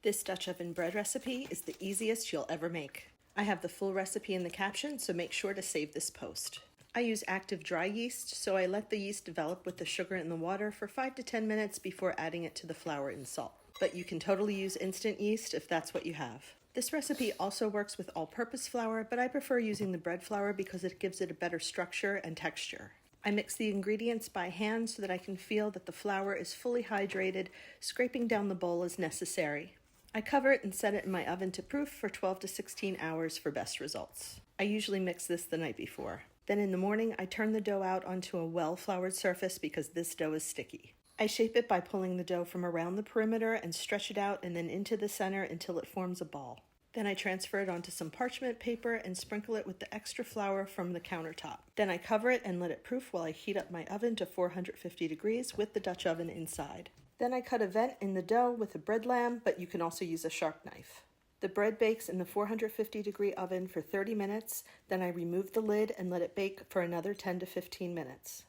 This Dutch oven bread recipe is the easiest you'll ever make. I have the full recipe in the caption, so make sure to save this post. I use active dry yeast, so I let the yeast develop with the sugar in the water for 5 to 10 minutes before adding it to the flour and salt. But you can totally use instant yeast if that's what you have. This recipe also works with all-purpose flour, but I prefer using the bread flour because it gives it a better structure and texture. I mix the ingredients by hand so that I can feel that the flour is fully hydrated, scraping down the bowl as necessary. I cover it and set it in my oven to proof for 12 to 16 hours for best results. I usually mix this the night before. Then in the morning, I turn the dough out onto a well-floured surface because this dough is sticky. I shape it by pulling the dough from around the perimeter and stretch it out and then into the center until it forms a ball. Then I transfer it onto some parchment paper and sprinkle it with the extra flour from the countertop. Then I cover it and let it proof while I heat up my oven to 450 degrees with the Dutch oven inside. Then I cut a vent in the dough with a bread lamb, but you can also use a sharp knife. The bread bakes in the 450 degree oven for 30 minutes, then I remove the lid and let it bake for another 10 to 15 minutes.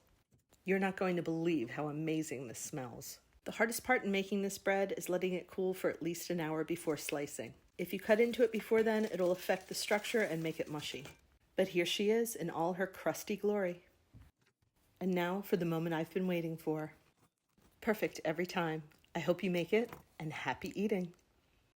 You're not going to believe how amazing this smells. The hardest part in making this bread is letting it cool for at least an hour before slicing. If you cut into it before then, it'll affect the structure and make it mushy. But here she is in all her crusty glory. And now for the moment I've been waiting for. Perfect every time. I hope you make it, and happy eating.